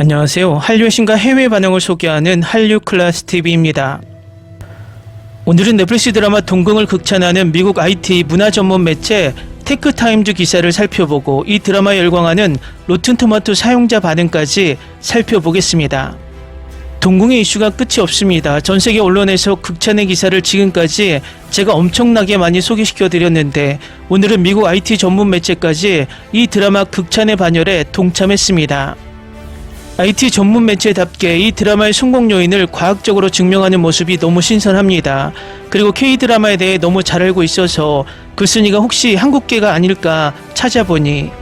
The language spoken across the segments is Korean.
안녕하세요. 한류의 신과 해외 반응을 소개하는 한류클래스TV입니다. 오늘은 넷플릭스 드라마 동궁을 극찬하는 미국 IT 문화 전문 매체 테크타임즈 기사를 살펴보고 이 드라마에 열광하는 로튼토마토 사용자 반응까지 살펴보겠습니다. 동궁의 이슈가 끝이 없습니다. 전세계 언론에서 극찬의 기사를 지금까지 제가 엄청나게 많이 소개시켜 드렸는데 오늘은 미국 IT 전문 매체까지 이 드라마 극찬의 반열에 동참했습니다. IT 전문 매체답게 이 드라마의 성공 요인을 과학적으로 증명하는 모습이 너무 신선합니다. 그리고 K-드라마에 대해 너무 잘 알고 있어서 글쓴이가 혹시 한국계가 아닐까 찾아보니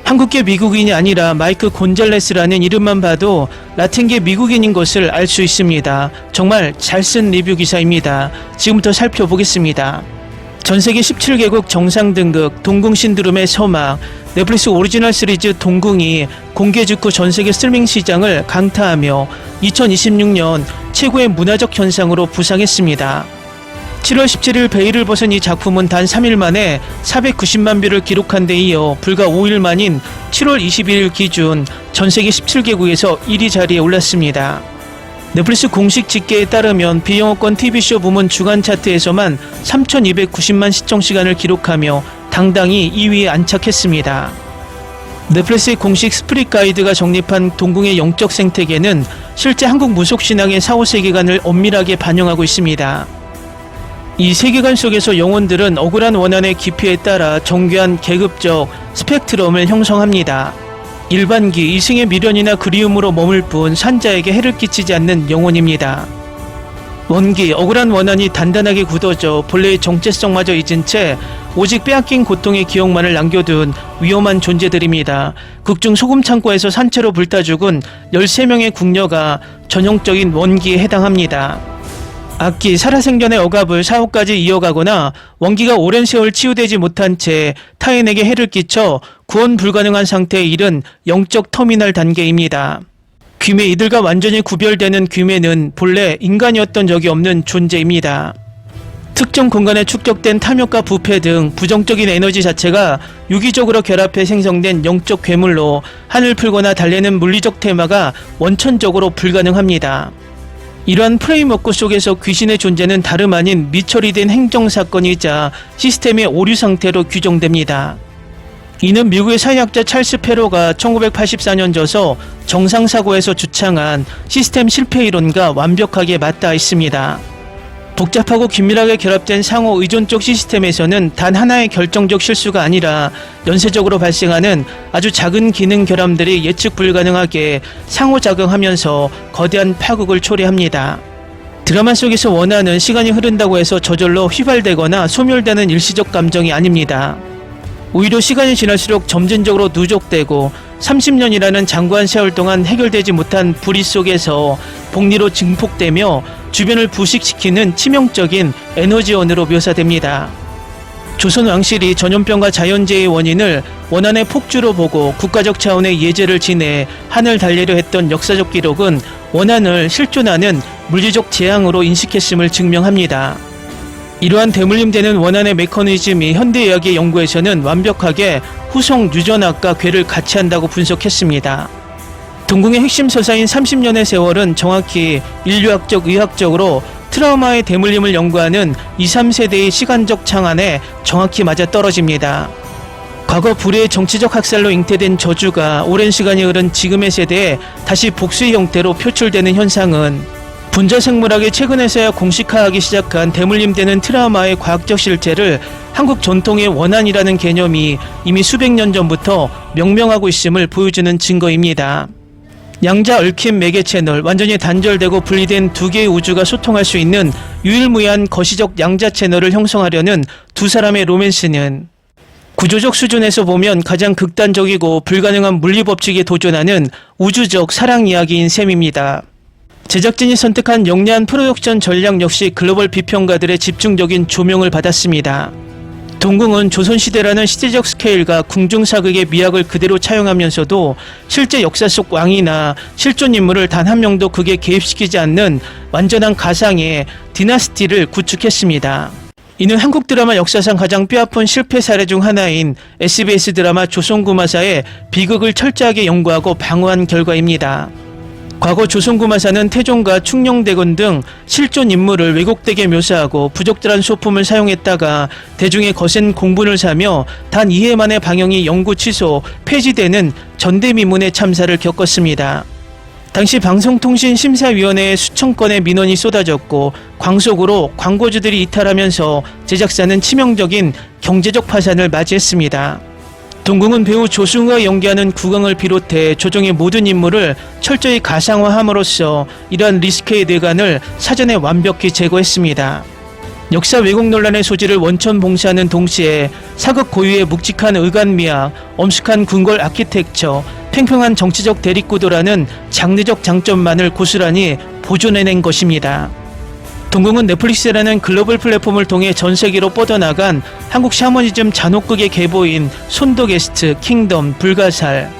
한국계 미국인이 아니라 마이크 곤잘레스라는 이름만 봐도 라틴계 미국인인 것을 알 수 있습니다. 정말 잘 쓴 리뷰 기사입니다. 지금부터 살펴보겠습니다. 전세계 17개국 정상 등극, 동궁 신드롬의 서막, 넷플릭스 오리지널 시리즈 동궁이 공개 직후 전세계 스트리밍 시장을 강타하며 2026년 최고의 문화적 현상으로 부상했습니다. 7월 17일 베일을 벗은 이 작품은 단 3일 만에 490만 뷰를 기록한 데 이어 불과 5일 만인 7월 22일 기준 전세계 17개국에서 1위 자리에 올랐습니다. 넷플릭스 공식 집계에 따르면 비영어권 TV쇼 부문 주간 차트에서만 3,290만 시청시간을 기록하며 당당히 2위에 안착했습니다. 넷플릭스의 공식 스프릿 가이드가 정립한 동궁의 영적 생태계는 실제 한국 무속신앙의 사후세계관을 엄밀하게 반영하고 있습니다. 이 세계관 속에서 영혼들은 억울한 원한의 깊이에 따라 정교한 계급적 스펙트럼을 형성합니다. 일반기, 이승의 미련이나 그리움으로 머물 뿐 산자에게 해를 끼치지 않는 영혼입니다. 원기, 억울한 원한이 단단하게 굳어져 본래의 정체성마저 잊은 채 오직 빼앗긴 고통의 기억만을 남겨둔 위험한 존재들입니다. 극중 소금창고에서 산채로 불타 죽은 13명의 궁녀가 전형적인 원기에 해당합니다. 악기, 살아생전의 억압을 사후까지 이어가거나 원기가 오랜 세월 치유되지 못한 채 타인에게 해를 끼쳐 구원 불가능한 상태에 이른 영적 터미널 단계입니다. 귀매, 이들과 완전히 구별되는 귀매는 본래 인간이었던 적이 없는 존재입니다. 특정 공간에 축적된 탐욕과 부패 등 부정적인 에너지 자체가 유기적으로 결합해 생성된 영적 괴물로 하늘 풀거나 달래는 물리적 테마가 원천적으로 불가능합니다. 이러한 프레임워크 속에서 귀신의 존재는 다름 아닌 미처리된 행정사건이자 시스템의 오류 상태로 규정됩니다. 이는 미국의 사회학자 찰스 페로가 1984년 저서 정상사고에서 주창한 시스템 실패이론과 완벽하게 맞닿아 있습니다. 복잡하고 긴밀하게 결합된 상호 의존적 시스템에서는 단 하나의 결정적 실수가 아니라 연쇄적으로 발생하는 아주 작은 기능 결함들이 예측 불가능하게 상호작용하면서 거대한 파국을 초래합니다. 드라마 속에서 원하는 시간이 흐른다고 해서 저절로 휘발되거나 소멸되는 일시적 감정이 아닙니다. 오히려 시간이 지날수록 점진적으로 누적되고 30년이라는 장구한 세월 동안 해결되지 못한 불의 속에서 복리로 증폭되며 주변을 부식시키는 치명적인 에너지원으로 묘사됩니다. 조선 왕실이 전염병과 자연재해의 원인을 원한의 폭주로 보고 국가적 차원의 예제를 지내 한을 달래려 했던 역사적 기록은 원한을 실존하는 물리적 재앙으로 인식했음을 증명합니다. 이러한 대물림되는 원한의 메커니즘이 현대의학의 연구에서는 완벽하게 후속 유전학과 괴를 같이 한다고 분석했습니다. 동궁의 핵심 서사인 30년의 세월은 정확히 인류학적 의학적으로 트라우마의 대물림을 연구하는 2, 3세대의 시간적 창안에 정확히 맞아떨어집니다. 과거 불의의 정치적 학살로 잉태된 저주가 오랜 시간이 흐른 지금의 세대에 다시 복수의 형태로 표출되는 현상은 분자생물학이 최근에서야 공식화하기 시작한 대물림되는 트라우마의 과학적 실체를 한국 전통의 원한이라는 개념이 이미 수백 년 전부터 명명하고 있음을 보여주는 증거입니다. 양자 얽힌 매개 채널, 완전히 단절되고 분리된 두 개의 우주가 소통할 수 있는 유일무이한 거시적 양자 채널을 형성하려는 두 사람의 로맨스는 구조적 수준에서 보면 가장 극단적이고 불가능한 물리법칙에 도전하는 우주적 사랑 이야기인 셈입니다. 제작진이 선택한 영리한 프로덕션 전략 역시 글로벌 비평가들의 집중적인 조명을 받았습니다. 동궁은 조선시대라는 시대적 스케일과 궁중사극의 미학을 그대로 차용하면서도 실제 역사 속 왕이나 실존 인물을 단 한 명도 극에 개입시키지 않는 완전한 가상의 디나스티를 구축했습니다. 이는 한국 드라마 역사상 가장 뼈아픈 실패 사례 중 하나인 SBS 드라마 조선구마사의 비극을 철저하게 연구하고 방어한 결과입니다. 과거 조선구마사는 태종과 충녕대군 등 실존 인물을 왜곡되게 묘사하고 부적절한 소품을 사용했다가 대중의 거센 공분을 사며 단 2회 만에 방영이 영구 취소, 폐지되는 전대미문의 참사를 겪었습니다. 당시 방송통신심사위원회에 수천 건의 민원이 쏟아졌고 광속으로 광고주들이 이탈하면서 제작사는 치명적인 경제적 파산을 맞이했습니다. 동궁은 배우 조승우가 연기하는 국왕을 비롯해 조정의 모든 인물을 철저히 가상화함으로써 이러한 리스크의 뇌관을 사전에 완벽히 제거했습니다. 역사 왜곡 논란의 소지를 원천 봉쇄하는 동시에 사극 고유의 묵직한 의관미학, 엄숙한 궁궐 아키텍처, 팽팽한 정치적 대립구도라는 장르적 장점만을 고스란히 보존해낸 것입니다. 동궁은 넷플릭스라는 글로벌 플랫폼을 통해 전 세계로 뻗어나간 한국 샤머니즘 잔혹극의 계보인 손도게스트, 킹덤, 불가살,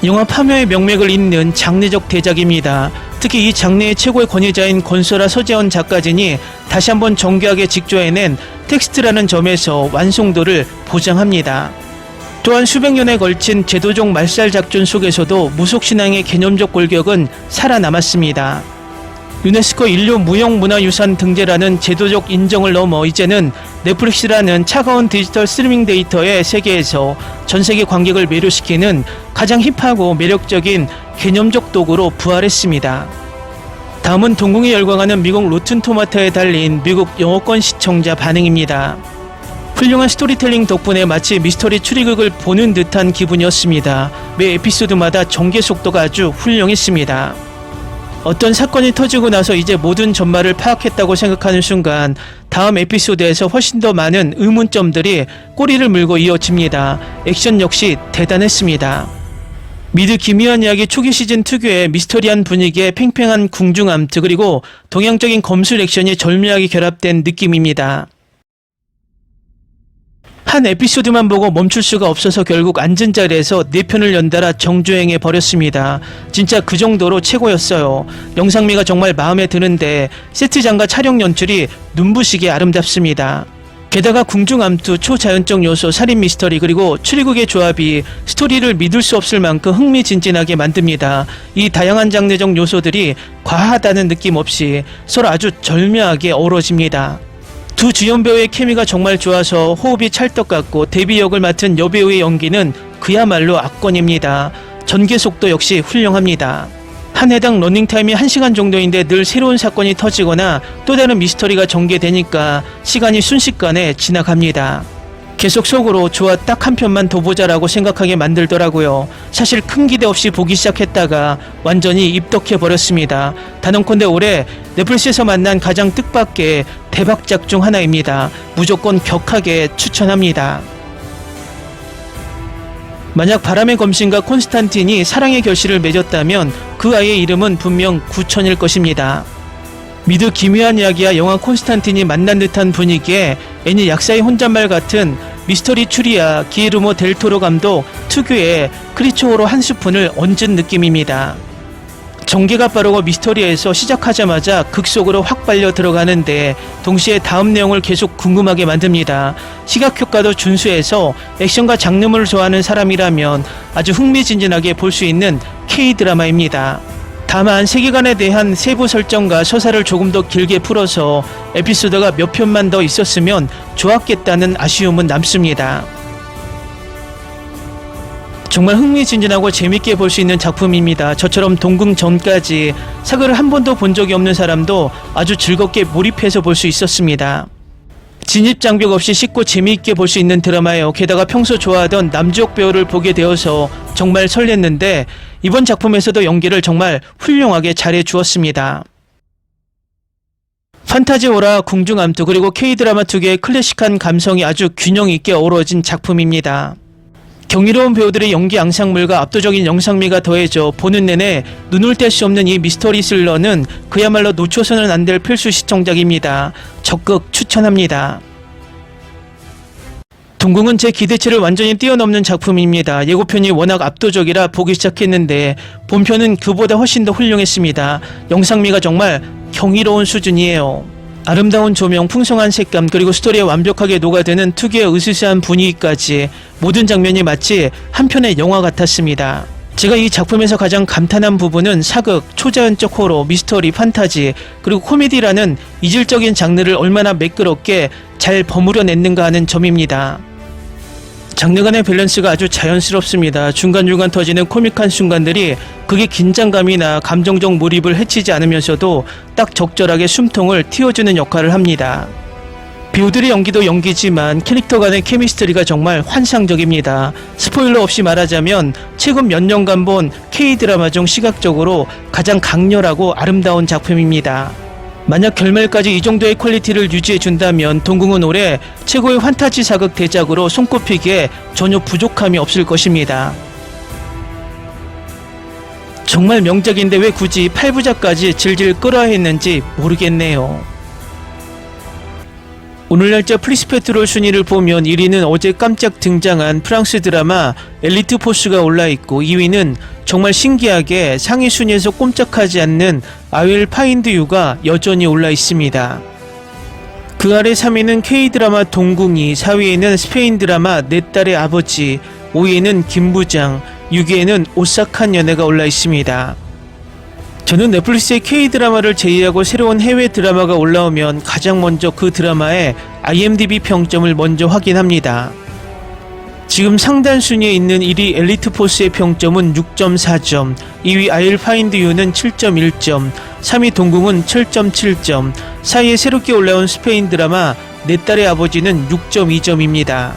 영화 파묘의 명맥을 잇는 장르적 대작입니다. 특히 이 장르의 최고의 권위자인 권소라 서재원 작가진이 다시 한번 정교하게 직조해낸 텍스트라는 점에서 완성도를 보장합니다. 또한 수백 년에 걸친 제도적 말살 작전 속에서도 무속신앙의 개념적 골격은 살아남았습니다. 유네스코 인류 무형문화유산 등재라는 제도적 인정을 넘어 이제는 넷플릭스라는 차가운 디지털 스트리밍 데이터의 세계에서 전세계 관객을 매료시키는 가장 힙하고 매력적인 개념적 도구로 부활했습니다. 다음은 동궁이 열광하는 미국 로튼 토마토에 달린 미국 영어권 시청자 반응입니다. 훌륭한 스토리텔링 덕분에 마치 미스터리 추리극을 보는 듯한 기분이었습니다. 매 에피소드마다 전개 속도가 아주 훌륭했습니다. 어떤 사건이 터지고 나서 이제 모든 전말을 파악했다고 생각하는 순간 다음 에피소드에서 훨씬 더 많은 의문점들이 꼬리를 물고 이어집니다. 액션 역시 대단했습니다. 미드 기묘한 이야기 초기 시즌 특유의 미스터리한 분위기에 팽팽한 궁중암트 그리고 동양적인 검술 액션이 절묘하게 결합된 느낌입니다. 한 에피소드만 보고 멈출 수가 없어서 결국 앉은 자리에서 4편을 연달아 정주행해 버렸습니다. 진짜 그 정도로 최고였어요. 영상미가 정말 마음에 드는데 세트장과 촬영 연출이 눈부시게 아름답습니다. 게다가 궁중암투, 초자연적 요소, 살인 미스터리 그리고 추리극의 조합이 스토리를 믿을 수 없을 만큼 흥미진진하게 만듭니다. 이 다양한 장르적 요소들이 과하다는 느낌 없이 서로 아주 절묘하게 어우러집니다. 두 주연 배우의 케미가 정말 좋아서 호흡이 찰떡 같고 데뷔 역을 맡은 여배우의 연기는 그야말로 압권입니다. 전개 속도 역시 훌륭합니다. 한 회당 러닝타임이 1시간 정도인데 늘 새로운 사건이 터지거나 또 다른 미스터리가 전개되니까 시간이 순식간에 지나갑니다. 계속 속으로 좋아 딱 한 편만 더 보자라고 생각하게 만들더라고요. 사실 큰 기대 없이 보기 시작했다가 완전히 입덕해버렸습니다. 단언컨대 올해 넷플릭스에서 만난 가장 뜻밖의 대박작 중 하나입니다. 무조건 격하게 추천합니다. 만약 바람의 검신과 콘스탄틴이 사랑의 결실을 맺었다면 그 아이의 이름은 분명 구천일 것입니다. 미드 기묘한 이야기와 영화 콘스탄틴이 만난 듯한 분위기에 애니 약사의 혼잣말 같은 미스터리 추리와 기에르모 델 토로 감독 특유의 크리처호러 한 스푼을 얹은 느낌입니다. 전개가 빠르고 미스터리에서 시작하자마자 극속으로 확 빨려 들어가는데 동시에 다음 내용을 계속 궁금하게 만듭니다. 시각효과도 준수해서 액션과 장르물을 좋아하는 사람이라면 아주 흥미진진하게 볼 수 있는 K-드라마입니다. 다만 세계관에 대한 세부 설정과 서사를 조금 더 길게 풀어서 에피소드가 몇 편만 더 있었으면 좋았겠다는 아쉬움은 남습니다. 정말 흥미진진하고 재밌게 볼 수 있는 작품입니다. 저처럼 동궁 전까지 사극을 한 번도 본 적이 없는 사람도 아주 즐겁게 몰입해서 볼 수 있었습니다. 진입장벽 없이 쉽고 재미있게 볼 수 있는 드라마예요. 게다가 평소 좋아하던 남주혁 배우를 보게 되어서 정말 설렜는데 이번 작품에서도 연기를 정말 훌륭하게 잘해 주었습니다. 판타지 호러, 궁중암투 그리고 K-드라마 특유의 클래식한 감성이 아주 균형 있게 어우러진 작품입니다. 경이로운 배우들의 연기 앙상블과 압도적인 영상미가 더해져 보는 내내 눈을 뗄 수 없는 이 미스터리 스릴러는 그야말로 놓쳐서는 안 될 필수 시청작입니다. 적극 추천합니다. 동궁은 제 기대치를 완전히 뛰어넘는 작품입니다. 예고편이 워낙 압도적이라 보기 시작했는데 본편은 그보다 훨씬 더 훌륭했습니다. 영상미가 정말 경이로운 수준이에요. 아름다운 조명, 풍성한 색감, 그리고 스토리에 완벽하게 녹아드는 특유의 으스스한 분위기까지 모든 장면이 마치 한 편의 영화 같았습니다. 제가 이 작품에서 가장 감탄한 부분은 사극, 초자연적 호러, 미스터리, 판타지, 그리고 코미디라는 이질적인 장르를 얼마나 매끄럽게 잘 버무려냈는가 하는 점입니다. 장르 간의 밸런스가 아주 자연스럽습니다. 중간중간 터지는 코믹한 순간들이 그게 긴장감이나 감정적 몰입을 해치지 않으면서도 딱 적절하게 숨통을 틔워주는 역할을 합니다. 배우들의 연기도 연기지만 캐릭터 간의 케미스트리가 정말 환상적입니다. 스포일러 없이 말하자면 최근 몇 년간 본 K-드라마 중 시각적으로 가장 강렬하고 아름다운 작품입니다. 만약 결말까지 이 정도의 퀄리티를 유지해준다면 동궁은 올해 최고의 환타지 사극 대작으로 손꼽히기에 전혀 부족함이 없을 것입니다. 정말 명작인데 왜 굳이 8부작까지 질질 끌어야 했는지 모르겠네요. 오늘 날짜 플리스페트롤 순위를 보면 1위는 어제 깜짝 등장한 프랑스 드라마 엘리트 포스가 올라있고 2위는 정말 신기하게 상위 순위에서 꼼짝하지 않는 I Will Find You가 여전히 올라있습니다. 그 아래 3위는 K드라마 동궁이, 4위에는 스페인 드라마 내 딸의 아버지, 5위에는 김부장, 6위에는 오싹한 연애가 올라있습니다. 저는 넷플릭스의 K-드라마를 제외하고 새로운 해외 드라마가 올라오면 가장 먼저 그 드라마의 IMDb 평점을 먼저 확인합니다. 지금 상단 순위에 있는 1위 엘리트 포스의 평점은 6.4점, 2위 I Will Find You는 7.1점, 3위 동궁은 7.7점, 4위에 새롭게 올라온 스페인 드라마 내 딸의 아버지는 6.2점입니다.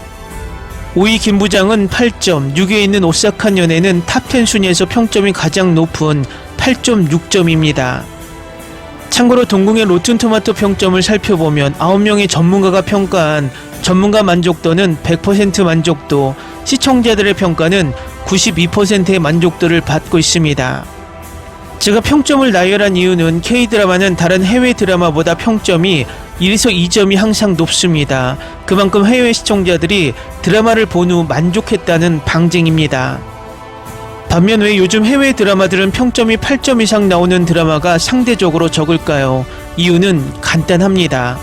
5위 김부장은 8점, 6위에 있는 오싹한 연애는 탑10 순위에서 평점이 가장 높은 8.6점입니다. 참고로 동궁의 로튼토마토 평점을 살펴보면 9명의 전문가가 평가한 전문가 만족도는 100% 만족도, 시청자들의 평가는 92%의 만족도를 받고 있습니다. 제가 평점을 나열한 이유는 K-드라마는 다른 해외 드라마보다 평점이 1에서 2점이 항상 높습니다. 그만큼 해외 시청자들이 드라마를 본 후 만족했다는 방증입니다. 반면 왜 요즘 해외 드라마들은 평점이 8점 이상 나오는 드라마가 상대적으로 적을까요? 이유는 간단합니다.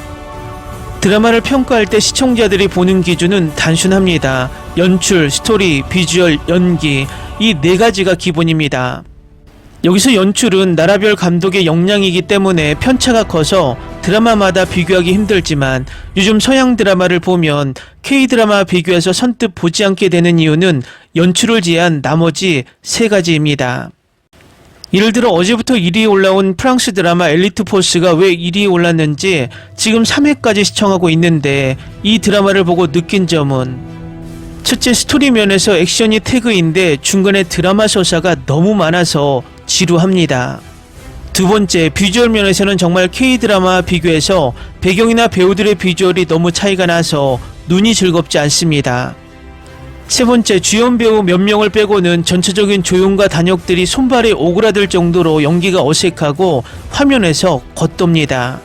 드라마를 평가할 때 시청자들이 보는 기준은 단순합니다. 연출, 스토리, 비주얼, 연기, 이 네 가지가 기본입니다. 여기서 연출은 나라별 감독의 역량이기 때문에 편차가 커서 드라마마다 비교하기 힘들지만 요즘 서양 드라마를 보면 K-드라마 비교해서 선뜻 보지 않게 되는 이유는 연출을 제한 나머지 세 가지입니다. 예를 들어 어제부터 1위에 올라온 프랑스 드라마 엘리트 포스가 왜 1위에 올랐는지 지금 3회까지 시청하고 있는데 이 드라마를 보고 느낀 점은 첫째, 스토리 면에서 액션이 태그인데 중간에 드라마 서사가 너무 많아서 지루합니다. 두 번째, 비주얼 면에서는 정말 K-드라마와 비교해서 배경이나 배우들의 비주얼이 너무 차이가 나서 눈이 즐겁지 않습니다. 세 번째, 주연 배우 몇 명을 빼고는 전체적인 조용과 단역들이 손발에 오그라들 정도로 연기가 어색하고 화면에서 겉돕니다.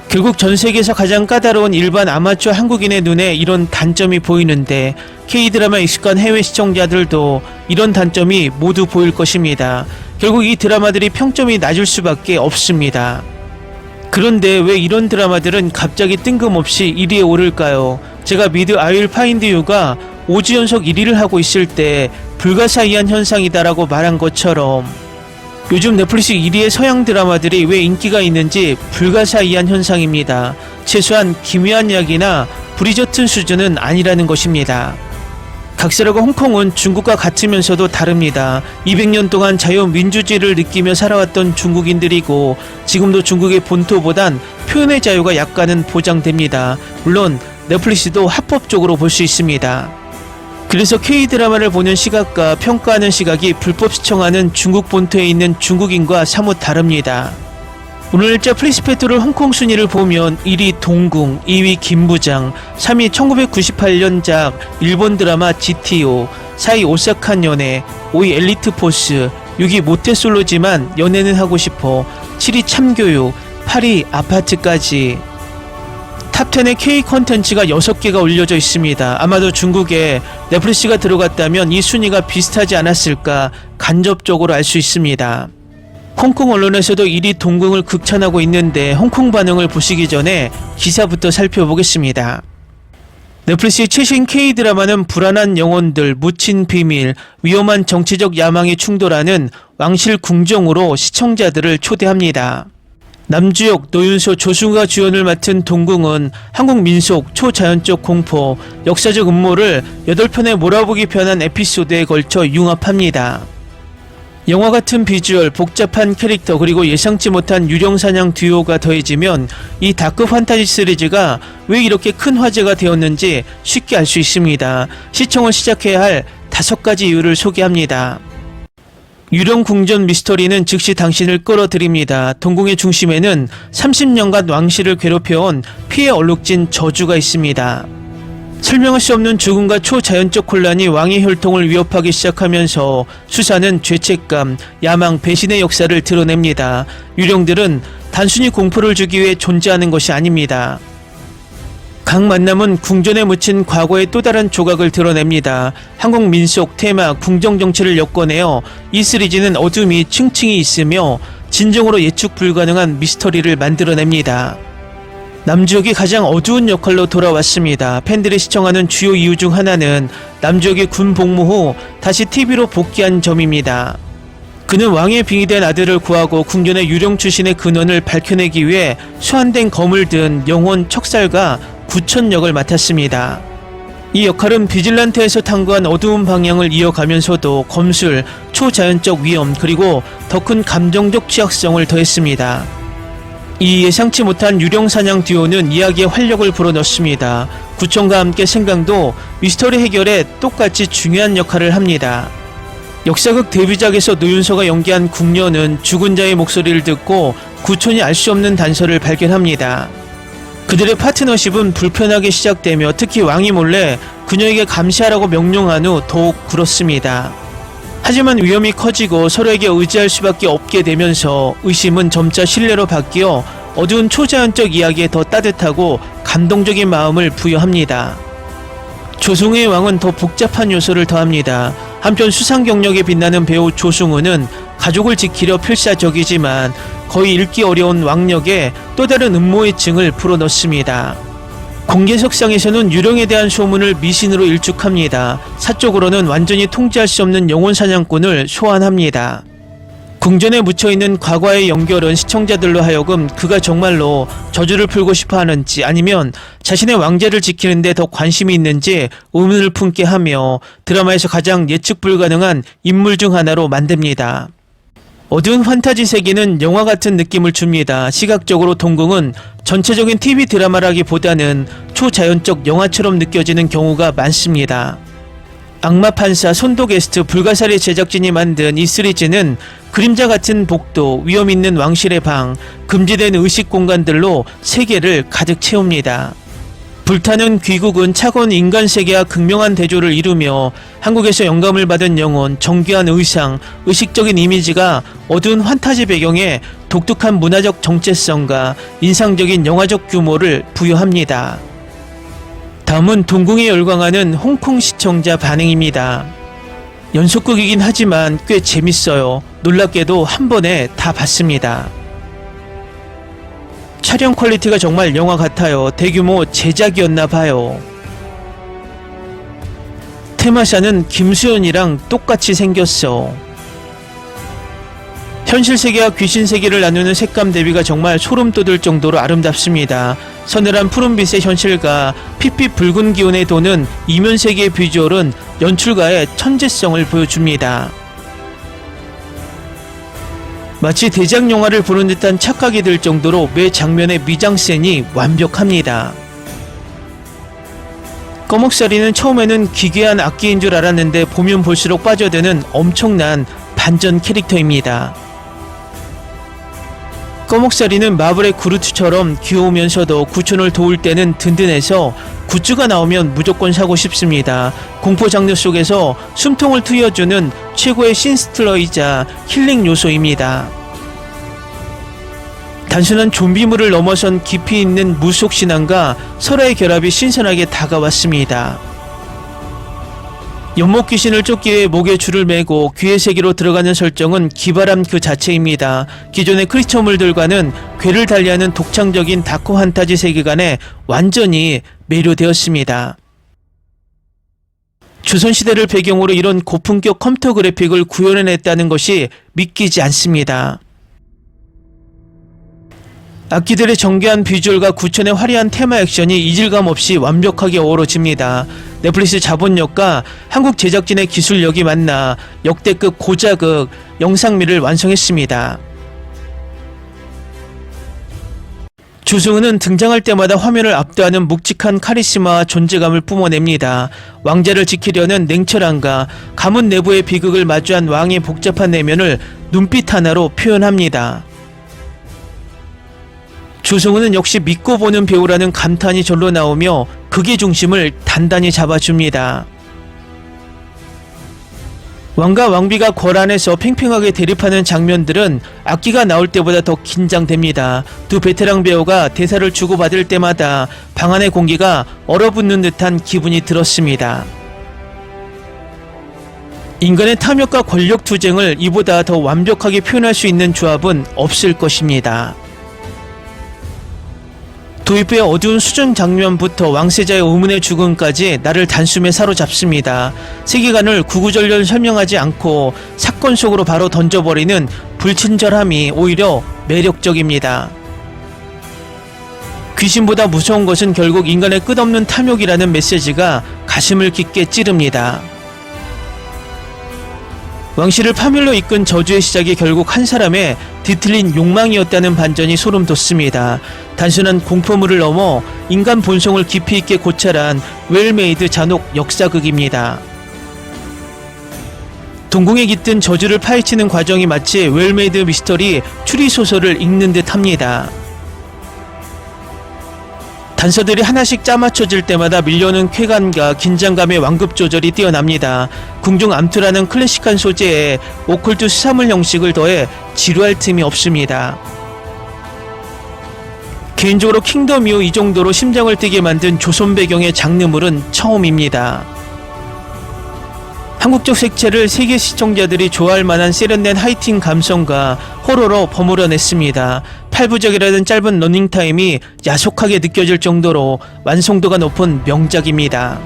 결국 전 세계에서 가장 까다로운 일반 아마추어 한국인의 눈에 이런 단점이 보이는데 K-드라마 익숙한 해외 시청자들도 이런 단점이 모두 보일 것입니다. 결국 이 드라마들이 평점이 낮을 수밖에 없습니다. 그런데 왜 이런 드라마들은 갑자기 뜬금없이 1위에 오를까요? 제가 미드 I Will Find You가 5주 연속 1위를 하고 있을 때 불가사의한 현상이다라고 말한 것처럼 요즘 넷플릭스 1위의 서양 드라마들이 왜 인기가 있는지 불가사의한 현상입니다. 최소한 기묘한 이야기나 브리저튼 수준은 아니라는 것입니다. 각세라고 홍콩은 중국과 같으면서도 다릅니다. 200년 동안 자유민주주의를 느끼며 살아왔던 중국인들이고 지금도 중국의 본토보단 표현의 자유가 약간은 보장됩니다. 물론 넷플릭스도 합법적으로 볼 수 있습니다. 그래서 K-드라마를 보는 시각과 평가하는 시각이 불법 시청하는 중국 본토에 있는 중국인과 사뭇 다릅니다. 오늘 날짜 플리스페트롤 홍콩 순위를 보면 1위 동궁, 2위 김부장, 3위 1998년작 일본 드라마 GTO, 4위 오싹한 연애, 5위 엘리트 포스, 6위 모태솔로지만 연애는 하고 싶어, 7위 참교육, 8위 아파트까지. 탑10에 K 컨텐츠가 6개가 올려져 있습니다. 아마도 중국에 넷플릭스가 들어갔다면 이 순위가 비슷하지 않았을까 간접적으로 알 수 있습니다. 홍콩 언론에서도 이리 동궁을 극찬하고 있는데 홍콩 반응을 보시기 전에 기사부터 살펴보겠습니다. 넷플릭스의 최신 K드라마는 불안한 영혼들, 묻힌 비밀, 위험한 정치적 야망이 충돌하는 왕실 궁정으로 시청자들을 초대합니다. 남주혁, 노윤소, 조승우가 주연을 맡은 동궁은 한국 민속, 초자연적 공포, 역사적 음모를 8편의 몰아보기 편한 에피소드에 걸쳐 융합합니다. 영화 같은 비주얼, 복잡한 캐릭터, 그리고 예상치 못한 유령사냥 듀오가 더해지면 이 다크 판타지 시리즈가 왜 이렇게 큰 화제가 되었는지 쉽게 알 수 있습니다. 시청을 시작해야 할 5가지 이유를 소개합니다. 유령 궁전 미스터리는 즉시 당신을 끌어들입니다. 동궁의 중심에는 30년간 왕실을 괴롭혀온 피해 얼룩진 저주가 있습니다. 설명할 수 없는 죽음과 초자연적 혼란이 왕의 혈통을 위협하기 시작하면서 수사는 죄책감, 야망, 배신의 역사를 드러냅니다. 유령들은 단순히 공포를 주기 위해 존재하는 것이 아닙니다. 각 만남은 궁전에 묻힌 과거의 또 다른 조각을 드러냅니다. 한국 민속, 테마, 궁정 정치를 엮어내어 이 시리즈는 어둠이 층층이 있으며 진정으로 예측 불가능한 미스터리를 만들어냅니다. 남주혁이 가장 어두운 역할로 돌아왔습니다. 팬들이 시청하는 주요 이유 중 하나는 남주혁이 군 복무 후 다시 TV로 복귀한 점입니다. 그는 왕의 빙의된 아들을 구하고 궁전의 유령 출신의 근원을 밝혀내기 위해 소환된 검을 든 영혼 척살과 구천 역을 맡았습니다. 이 역할은 비질란테에서 탐구한 어두운 방향을 이어가면서도 검술, 초자연적 위험, 그리고 더 큰 감정적 취약성을 더했습니다. 이 예상치 못한 유령사냥 듀오는 이야기에 활력을 불어넣습니다. 구천과 함께 생강도 미스터리 해결에 똑같이 중요한 역할을 합니다. 역사극 데뷔작에서 노윤서가 연기한 궁녀는 죽은 자의 목소리를 듣고 구천이 알 수 없는 단서를 발견합니다. 그들의 파트너십은 불편하게 시작되며 특히 왕이 몰래 그녀에게 감시하라고 명령한 후 더욱 굴었습니다. 하지만 위험이 커지고 서로에게 의지할 수밖에 없게 되면서 의심은 점차 신뢰로 바뀌어 어두운 초자연적 이야기에 더 따뜻하고 감동적인 마음을 부여합니다. 조승우의 왕은 더 복잡한 요소를 더합니다. 한편 수상 경력에 빛나는 배우 조승우는 가족을 지키려 필사적이지만 거의 읽기 어려운 왕력에 또 다른 음모의 층을 풀어넣습니다. 공개석상에서는 유령에 대한 소문을 미신으로 일축합니다. 사적으로는 완전히 통제할 수 없는 영혼 사냥꾼을 소환합니다. 궁전에 묻혀있는 과거의 연결은 시청자들로 하여금 그가 정말로 저주를 풀고 싶어 하는지 아니면 자신의 왕자를 지키는데 더 관심이 있는지 의문을 품게 하며 드라마에서 가장 예측 불가능한 인물 중 하나로 만듭니다. 어두운 판타지 세계는 영화 같은 느낌을 줍니다. 시각적으로 동궁은 전체적인 TV 드라마라기보다는 초자연적 영화처럼 느껴지는 경우가 많습니다. 악마 판사, 손도 게스트, 불가사리 제작진이 만든 이 시리즈는 그림자 같은 복도, 위험 있는 왕실의 방, 금지된 의식 공간들로 세계를 가득 채웁니다. 불타는 귀국은 차가운 인간 세계와 극명한 대조를 이루며 한국에서 영감을 받은 영혼, 정교한 의상, 의식적인 이미지가 어두운 판타지 배경에 독특한 문화적 정체성과 인상적인 영화적 규모를 부여합니다. 다음은 동궁에 열광하는 홍콩 시청자 반응입니다. 연속극이긴 하지만 꽤 재밌어요. 놀랍게도 한 번에 다 봤습니다. 촬영 퀄리티가 정말 영화 같아요. 대규모 제작이었나 봐요. 테마샤는 김수현이랑 똑같이 생겼어. 현실 세계와 귀신 세계를 나누는 색감 대비가 정말 소름 돋을 정도로 아름답습니다. 서늘한 푸른빛의 현실과 핏빛 붉은 기운에 도는 이면 세계의 비주얼은 연출가의 천재성을 보여줍니다. 마치 대작 영화를 보는 듯한 착각이 들 정도로 매 장면의 미장센이 완벽합니다. 꺼목살이는 처음에는 기괴한 악기인 줄 알았는데 보면 볼수록 빠져드는 엄청난 반전 캐릭터입니다. 꺼목살이는 마블의 그루트처럼 귀여우면서도 구촌을 도울 때는 든든해서 굿즈가 나오면 무조건 사고 싶습니다. 공포 장르 속에서 숨통을 트여주는 최고의 신스틸러이자 힐링 요소입니다. 단순한 좀비물을 넘어선 깊이 있는 무속 신앙과 설화의 결합이 신선하게 다가왔습니다. 연못 귀신을 쫓기 위해 목에 줄을 매고 귀의 세계로 들어가는 설정은 기발함 그 자체입니다. 기존의 크리처물들과는 괴를 달리하는 독창적인 다크 판타지 세계관에 완전히 매료되었습니다. 조선시대를 배경으로 이런 고품격 컴퓨터 그래픽을 구현해냈다는 것이 믿기지 않습니다. 악기들의 정교한 비주얼과 구천의 화려한 테마 액션이 이질감 없이 완벽하게 어우러집니다. 넷플릭스 자본력과 한국 제작진의 기술력이 만나 역대급 고자극 영상미를 완성했습니다. 조승우는 등장할 때마다 화면을 압도하는 묵직한 카리스마와 존재감을 뿜어냅니다. 왕자를 지키려는 냉철함과 가문 내부의 비극을 마주한 왕의 복잡한 내면을 눈빛 하나로 표현합니다. 조승우는 역시 믿고 보는 배우라는 감탄이 절로 나오며 극의 중심을 단단히 잡아줍니다. 왕과 왕비가 궐 안에서 팽팽하게 대립하는 장면들은 악기가 나올 때보다 더 긴장됩니다. 두 베테랑 배우가 대사를 주고받을 때마다 방 안의 공기가 얼어붙는 듯한 기분이 들었습니다. 인간의 탐욕과 권력 투쟁을 이보다 더 완벽하게 표현할 수 있는 조합은 없을 것입니다. 도입부의 어두운 수정 장면부터 왕세자의 의문의 죽음까지 나를 단숨에 사로잡습니다. 세계관을 구구절절 설명하지 않고 사건 속으로 바로 던져버리는 불친절함이 오히려 매력적입니다. 귀신보다 무서운 것은 결국 인간의 끝없는 탐욕이라는 메시지가 가슴을 깊게 찌릅니다. 왕실을 파멸로 이끈 저주의 시작이 결국 한 사람의 뒤틀린 욕망이었다는 반전이 소름 돋습니다. 단순한 공포물을 넘어 인간 본성을 깊이 있게 고찰한 웰메이드 잔혹 역사극입니다. 동궁에 깃든 저주를 파헤치는 과정이 마치 웰메이드 미스터리 추리소설을 읽는 듯 합니다. 단서들이 하나씩 짜맞춰질 때마다 밀려오는 쾌감과 긴장감의 완급 조절이 뛰어납니다. 궁중 암투라는 클래식한 소재에 오컬트 수사물 형식을 더해 지루할 틈이 없습니다. 개인적으로 킹덤 이후 이 정도로 심장을 뛰게 만든 조선 배경의 장르물은 처음입니다. 한국적 색채를 세계 시청자들이 좋아할 만한 세련된 하이틴 감성과 호러로 버무려냈습니다. 8부작이라는 짧은 러닝타임이 야속하게 느껴질 정도로 완성도가 높은 명작입니다.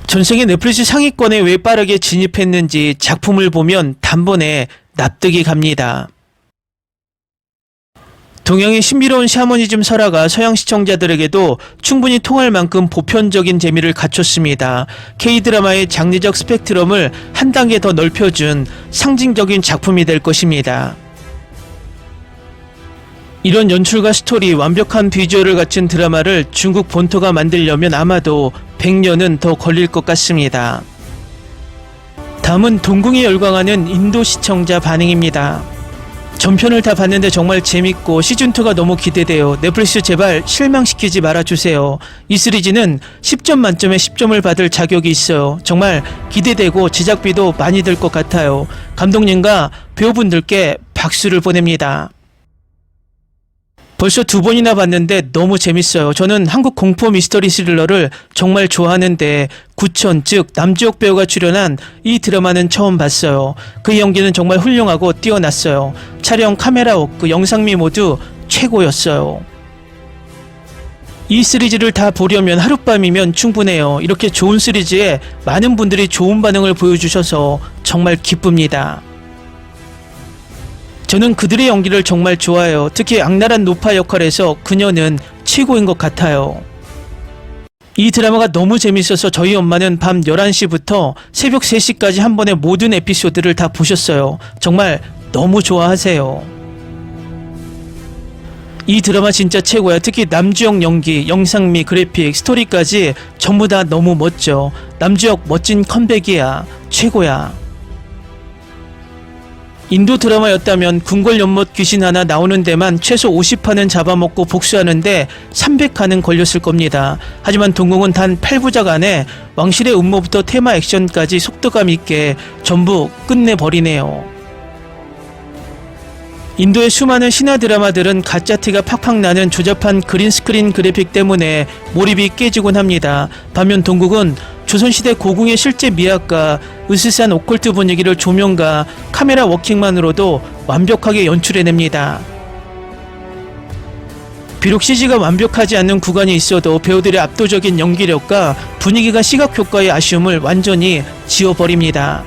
전생에 넷플릭스 상위권에 왜 빠르게 진입했는지 작품을 보면 단번에 납득이 갑니다. 동양의 신비로운 샤머니즘 설화가 서양 시청자들에게도 충분히 통할 만큼 보편적인 재미를 갖췄습니다. K-드라마의 장르적 스펙트럼을 한 단계 더 넓혀준 상징적인 작품이 될 것입니다. 이런 연출과 스토리, 완벽한 비주얼을 갖춘 드라마를 중국 본토가 만들려면 아마도 100년은 더 걸릴 것 같습니다. 다음은 동궁에 열광하는 인도 시청자 반응입니다. 전편을 다 봤는데 정말 재밌고 시즌2가 너무 기대돼요. 넷플릭스 제발 실망시키지 말아주세요. 이 시리즈는 10점 만점에 10점을 받을 자격이 있어요. 정말 기대되고 제작비도 많이 들 것 같아요. 감독님과 배우분들께 박수를 보냅니다. 벌써 2번이나 봤는데 너무 재밌어요. 저는 한국 공포 미스터리 스릴러를 정말 좋아하는데 구천, 즉 남주혁 배우가 출연한 이 드라마는 처음 봤어요. 그 연기는 정말 훌륭하고 뛰어났어요. 촬영, 카메라 워크, 영상미 모두 최고였어요. 이 시리즈를 다 보려면 하룻밤이면 충분해요. 이렇게 좋은 시리즈에 많은 분들이 좋은 반응을 보여주셔서 정말 기쁩니다. 저는 그들의 연기를 정말 좋아해요. 특히 악랄한 노파 역할에서 그녀는 최고인 것 같아요. 이 드라마가 너무 재밌어서 저희 엄마는 밤 11시부터 새벽 3시까지 한 번에 모든 에피소드를 다 보셨어요. 정말 너무 좋아하세요. 이 드라마 진짜 최고야. 특히 남주혁 연기, 영상미, 그래픽, 스토리까지 전부 다 너무 멋져. 남주혁 멋진 컴백이야. 최고야. 인도 드라마였다면 궁궐 연못 귀신 하나 나오는 데만 최소 50판은 잡아먹고 복수하는데 300칸은 걸렸을 겁니다. 하지만 동궁은 단 8부작 안에 왕실의 음모부터 테마 액션까지 속도감 있게 전부 끝내버리네요. 인도의 수많은 신화 드라마들은 가짜티가 팍팍 나는 조잡한 그린스크린 그래픽 때문에 몰입이 깨지곤 합니다. 반면 동궁은 조선시대 고궁의 실제 미학과 으스스한 오컬트 분위기를 조명과 카메라 워킹만으로도 완벽하게 연출해냅니다. 비록 CG가 완벽하지 않는 구간이 있어도 배우들의 압도적인 연기력과 분위기가 시각효과의 아쉬움을 완전히 지워버립니다.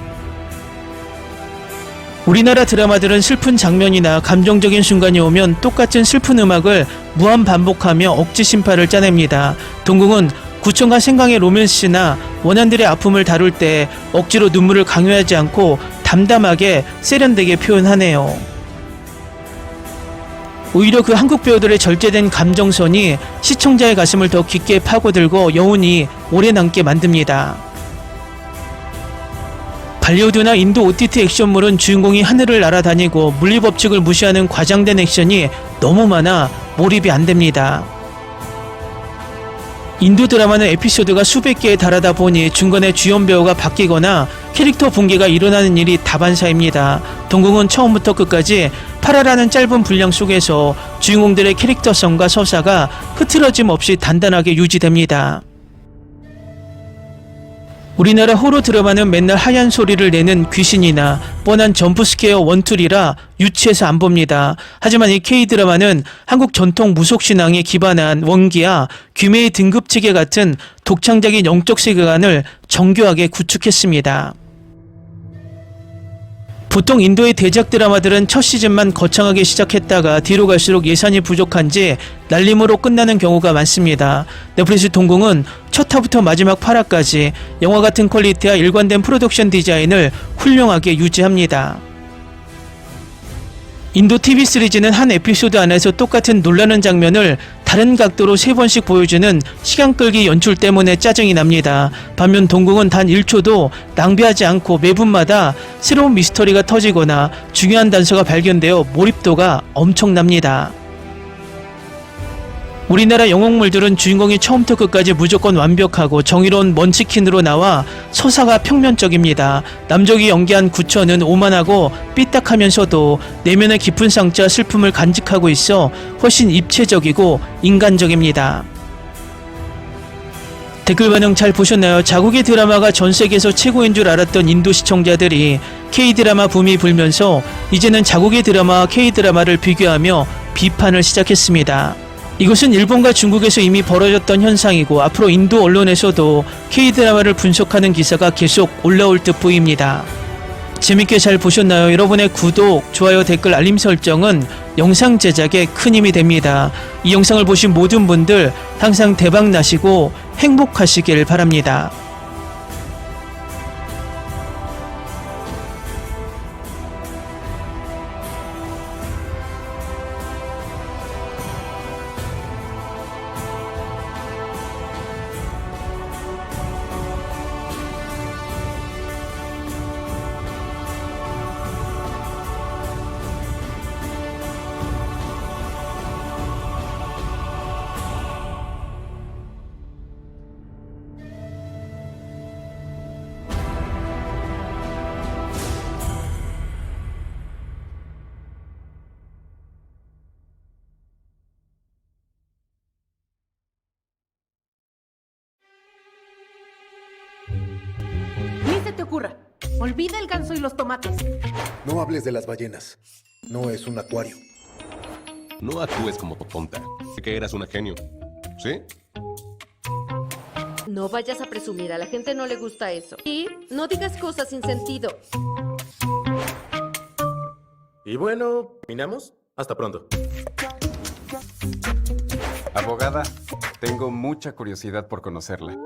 우리나라 드라마들은 슬픈 장면이나 감정적인 순간이 오면 똑같은 슬픈 음악을 무한 반복하며 억지 심파를 짜냅니다. 동궁은 구청과 생강의 로맨스나 원한들의 아픔을 다룰 때 억지로 눈물을 강요하지 않고 담담하게 세련되게 표현하네요. 오히려 그 한국 배우들의 절제된 감정선이 시청자의 가슴을 더 깊게 파고들고 여운이 오래 남게 만듭니다. 발리우드나 인도 OTT 액션물은 주인공이 하늘을 날아다니고 물리법칙을 무시하는 과장된 액션이 너무 많아 몰입이 안 됩니다. 인도 드라마는 에피소드가 수백 개에 달하다 보니 중간에 주연 배우가 바뀌거나 캐릭터 붕괴가 일어나는 일이 다반사입니다. 동궁은 처음부터 끝까지 8화라는 짧은 분량 속에서 주인공들의 캐릭터성과 서사가 흐트러짐 없이 단단하게 유지됩니다. 우리나라 호러 드라마는 맨날 하얀 소리를 내는 귀신이나 뻔한 점프스케어 원툴이라 유치해서 안 봅니다. 하지만 이 K드라마는 한국 전통 무속신앙에 기반한 원기와 귀매의 등급체계 같은 독창적인 영적 세계관을 정교하게 구축했습니다. 보통 인도의 대작 드라마들은 첫 시즌만 거창하게 시작했다가 뒤로 갈수록 예산이 부족한지 날림으로 끝나는 경우가 많습니다. 넷플릭스 동궁은 첫 화부터 마지막 8화까지 영화 같은 퀄리티와 일관된 프로덕션 디자인을 훌륭하게 유지합니다. 인도 TV 시리즈는 한 에피소드 안에서 똑같은 놀라는 장면을 다른 각도로 3번씩 보여주는 시간 끌기 연출 때문에 짜증이 납니다. 반면 동궁은 단 1초도 낭비하지 않고 매분마다 새로운 미스터리가 터지거나 중요한 단서가 발견되어 몰입도가 엄청납니다. 우리나라 영웅물들은 주인공이 처음부터 끝까지 무조건 완벽하고 정의로운 먼치킨으로 나와 서사가 평면적입니다. 남적이 연기한 구천은 오만하고 삐딱하면서도 내면의 깊은 상처와 슬픔을 간직하고 있어 훨씬 입체적이고 인간적입니다. 댓글 반응 잘 보셨나요? 자국의 드라마가 전 세계에서 최고인 줄 알았던 인도 시청자들이 K드라마 붐이 불면서 이제는 자국의 드라마와 K드라마를 비교하며 비판을 시작했습니다. 이것은 일본과 중국에서 이미 벌어졌던 현상이고 앞으로 인도 언론에서도 K드라마를 분석하는 기사가 계속 올라올 듯 보입니다. 재밌게 잘 보셨나요? 여러분의 구독, 좋아요, 댓글, 알림 설정은 영상 제작에 큰 힘이 됩니다. 이 영상을 보신 모든 분들 항상 대박 나시고 행복하시길 바랍니다. Ni se te ocurra. Olvida el ganso y los tomates. No hables de las ballenas. No es un acuario. No actúes como tonta. Sé que eras una genio. ¿Sí? No vayas a presumir, a la gente no le gusta eso. Y no digas cosas sin sentido. Y bueno, ¿terminamos? Hasta pronto. Abogada, tengo mucha curiosidad por conocerla.